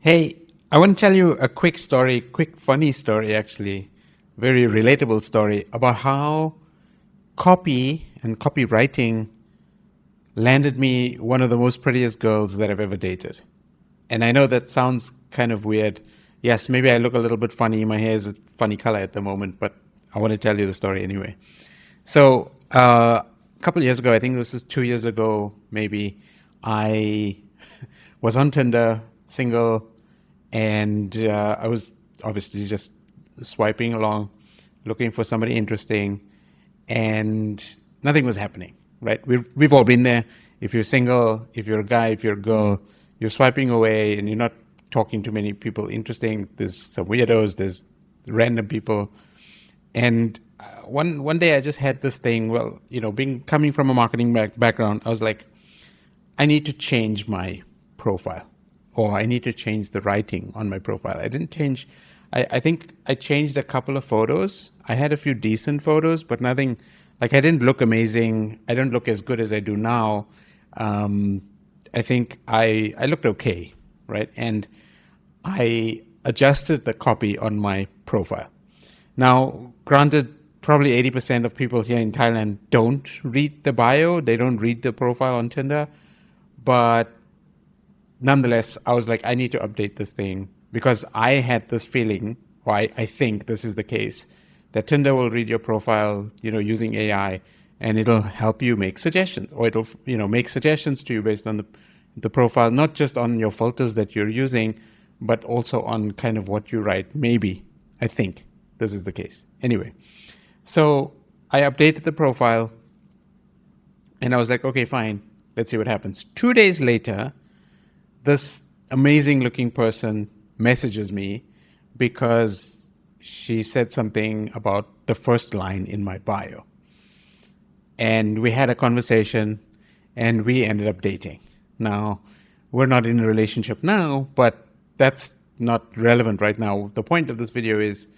Hey, I want to tell you a quick story, quick funny story actually, very relatable story about how copy and copywriting landed me one of the most prettiest girls that I've ever dated. And I know that sounds kind of weird. Yes, maybe I look a little bit funny. My hair is a funny color at the moment, but I want to tell you the story anyway. So, a couple of years ago, I think this is 2 years ago, maybe, I was on Tinder, single, and I was obviously just swiping along, looking for somebody interesting, and nothing was happening. Right? We've all been there. If you're single, if you're a guy, if you're a girl, you're swiping away, and you're not talking to many people interesting. There's some weirdos. There's random people, and one day I just had this thing. Well, being coming from a marketing background, I was like, I need to change my profile, or I need to change the writing on my profile. I didn't change. I think I changed a couple of photos. I had a few decent photos, but nothing. Like, I didn't look amazing. I don't look as good as I do now. I think I looked okay, right? And I adjusted the copy on my profile. Now, granted, probably 80% of people here in Thailand don't read the bio. They don't read the profile on Tinder. But nonetheless, I was like, I need to update this thing because I had this feeling, or I think this is the case, that Tinder will read your profile, using AI, and it'll help you make suggestions, or it'll, make suggestions to you based on the profile, not just on your filters that you're using, but also on kind of what you write. Maybe, I think this is the case. Anyway, so I updated the profile, and I was like, okay, fine, let's see what happens. 2 days later, this amazing looking person messages me because she said something about the first line in my bio. And we had a conversation, and we ended up dating. Now, we're not in a relationship now, but that's not relevant right now. The point of this video is,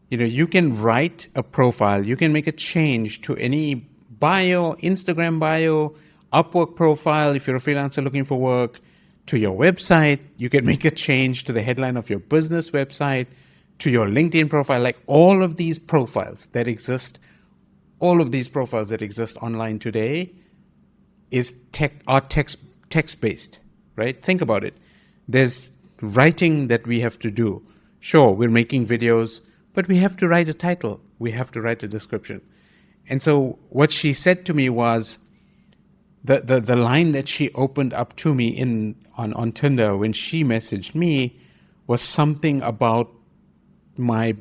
you can write a profile, you can make a change to any bio, Instagram bio, Upwork profile, if you're a freelancer looking for work, to your website. You can make a change to the headline of your business website, to your LinkedIn profile. Like, all of these profiles that exist online today are text-based, right? Think about it. There's writing that we have to do. Sure, we're making videos, but we have to write a title. We have to write a description. And so what she said to me was, the line that she opened up to me on Tinder when she messaged me was something about my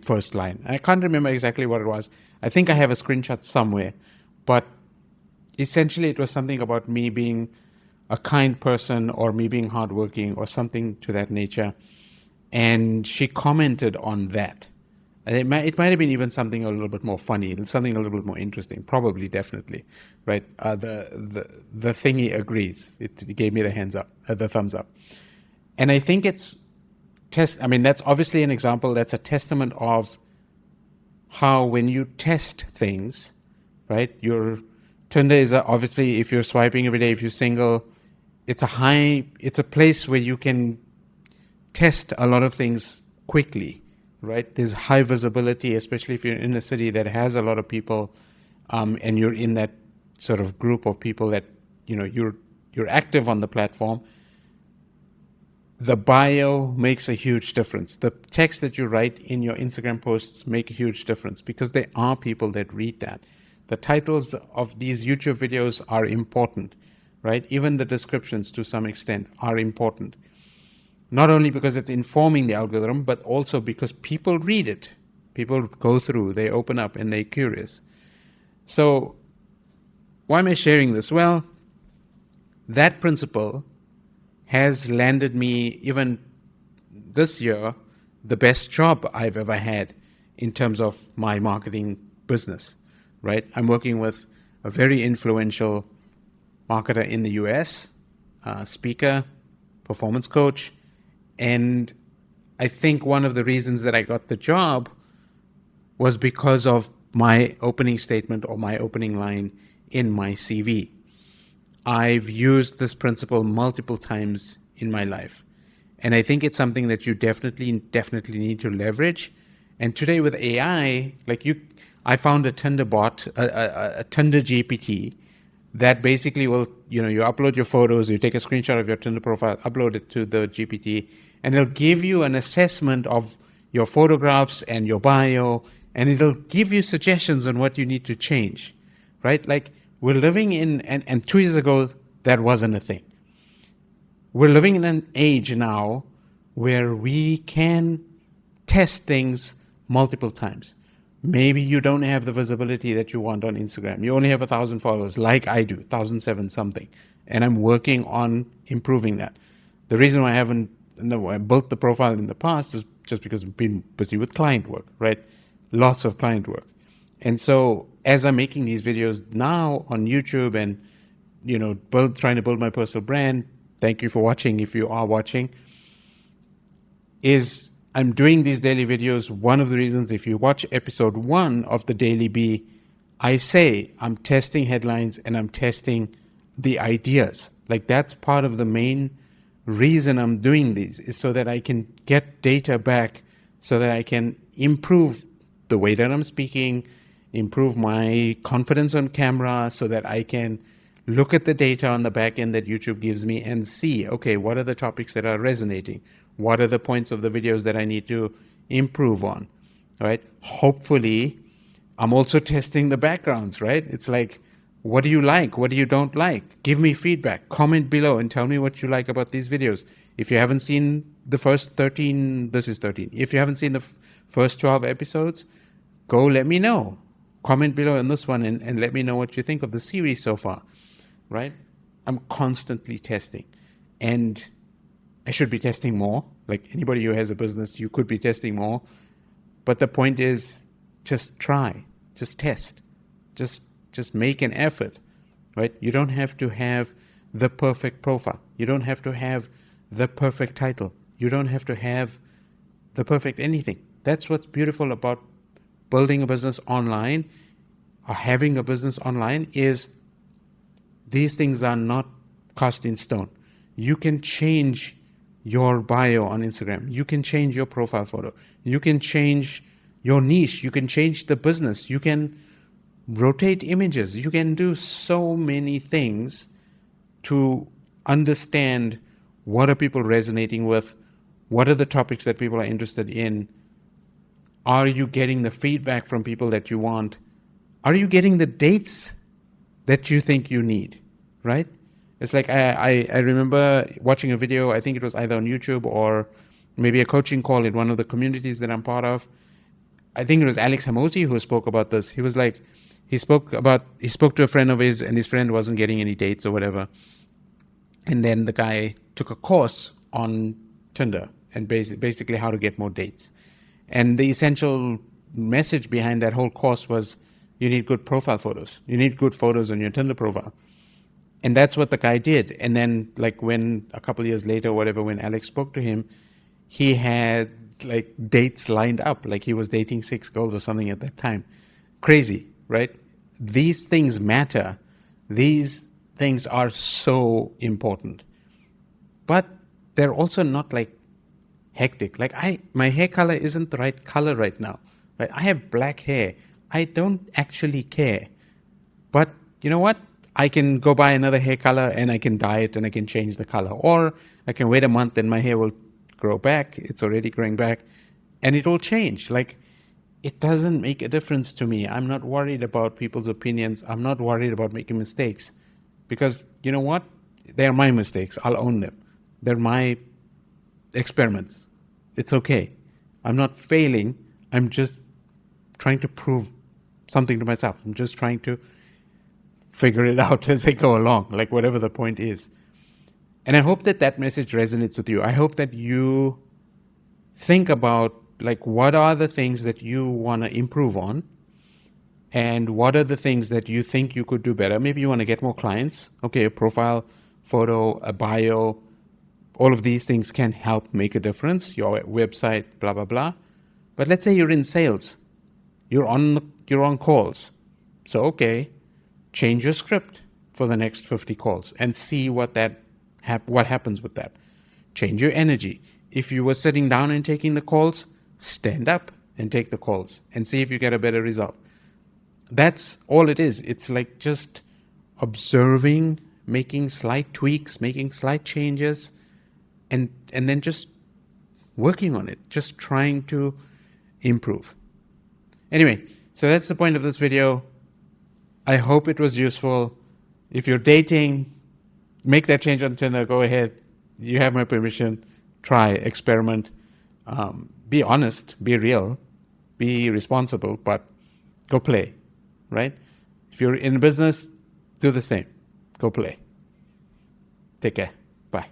first line. I can't remember exactly what it was. I think I have a screenshot somewhere, but essentially it was something about me being a kind person, or me being hardworking, or something to that nature. And she commented on that. It might have been even something a little bit more funny, something a little bit more interesting, probably, definitely, right? The thingy agrees. It gave me the thumbs up. And I think that's obviously an example. That's a testament of how, when you test things, right? Your Tinder is obviously, if you're swiping every day, if you're single, it's a place where you can test a lot of things quickly. Right? There's high visibility, especially if you're in a city that has a lot of people, and you're in that sort of group of people that, you're active on the platform. The bio makes a huge difference. The text that you write in your Instagram posts make a huge difference, because there are people that read that. The titles of these YouTube videos are important, right? Even the descriptions, to some extent, are important. Not only because it's informing the algorithm, but also because people read it. People go through, they open up, and they're curious. So why am I sharing this? Well, that principle has landed me, even this year, the best job I've ever had in terms of my marketing business, right? I'm working with a very influential marketer in the US, speaker, performance coach. And I think one of the reasons that I got the job was because of my opening statement, or my opening line in my CV. I've used this principle multiple times in my life. And I think it's something that you definitely need to leverage. And today with AI, I found a Tinder bot, a Tinder GPT that basically will, you upload your photos, you take a screenshot of your Tinder profile, upload it to the GPT, and it'll give you an assessment of your photographs and your bio, and it'll give you suggestions on what you need to change, right? Like we're living in, and 2 years ago, that wasn't a thing. We're living in an age now where we can test things multiple times. Maybe you don't have the visibility that you want on Instagram. You only have 1,000 followers, like I do, 1,007 something. And I'm working on improving that. The reason why I built the profile in the past is just because I've been busy with client work, right? Lots of client work. And so as I'm making these videos now on YouTube and, trying to build my personal brand, thank you for watching if you are watching, is I'm doing these daily videos. One of the reasons, if you watch episode 1 of the Daily B, I say I'm testing headlines and I'm testing the ideas. Like that's part of the main reason I'm doing these, is so that I can get data back, so that I can improve the way that I'm speaking, improve my confidence on camera, so that I can look at the data on the back end that YouTube gives me and see, okay, what are the topics that are resonating? What are the points of the videos that I need to improve on, right? Hopefully, I'm also testing the backgrounds, right? It's like, what do you like? What do you don't like? Give me feedback. Comment below and tell me what you like about these videos. If you haven't seen the first 13, this is 13. If you haven't seen the first 12 episodes, go let me know. Comment below on this one and let me know what you think of the series so far, right? I'm constantly testing. And I should be testing more. Like anybody who has a business, you could be testing more. But the point is, just try, just test, just make an effort, right? You don't have to have the perfect profile. You don't have to have the perfect title. You don't have to have the perfect anything. That's what's beautiful about building a business online or having a business online, is these things are not cast in stone. You can change your bio on Instagram. You can change your profile photo. You can change your niche. You can change the business. You can rotate images. You can do so many things to understand what are people resonating with, what are the topics that people are interested in. Are you getting the feedback from people that you want? Are you getting the dates that you think you need, right? It's like I remember watching a video, I think it was either on YouTube or maybe a coaching call in one of the communities that I'm part of. I think it was Alex Hamosi who spoke about this. He was like, he spoke to a friend of his, and his friend wasn't getting any dates or whatever. And then the guy took a course on Tinder and basically how to get more dates. And the essential message behind that whole course was, you need good profile photos. You need good photos on your Tinder profile. And that's what the guy did. And then like when a couple of years later or whatever, when Alex spoke to him, he had like dates lined up. Like he was dating 6 girls or something at that time. Crazy, right? These things matter. These things are so important. But they're also not like hectic. Like my hair color isn't the right color right now. Right? I have black hair. I don't actually care. But you know what? I can go buy another hair color and I can dye it and I can change the color. Or I can wait a month and my hair will grow back. It's already growing back and it will change. Like it doesn't make a difference to me. I'm not worried about people's opinions. I'm not worried about making mistakes because you know what? They're my mistakes. I'll own them. They're my experiments. It's okay. I'm not failing. I'm just trying to prove something to myself. I'm just trying to figure it out as I go along, like whatever the point is. And I hope that that message resonates with you. I hope that you think about like what are the things that you want to improve on and what are the things that you think you could do better. Maybe you want to get more clients. Okay, a profile, photo, a bio, all of these things can help make a difference. Your website, blah, blah, blah. But let's say you're in sales. You're on calls. So, okay, change your script for the next 50 calls and see what happens with that. change your energy. If you were sitting down and taking the calls, stand up and take the calls and see if you get a better result. That's all it is. It's like just observing, making slight tweaks, making slight changes, and then just working on it, just trying to improve. Anyway, so that's the point of this video. I hope it was useful. If you're dating, make that change on Tinder. Go ahead. You have my permission. Try, experiment. Be honest, be real, be responsible, but go play, right? If you're in business, do the same. Go play. Take care. Bye.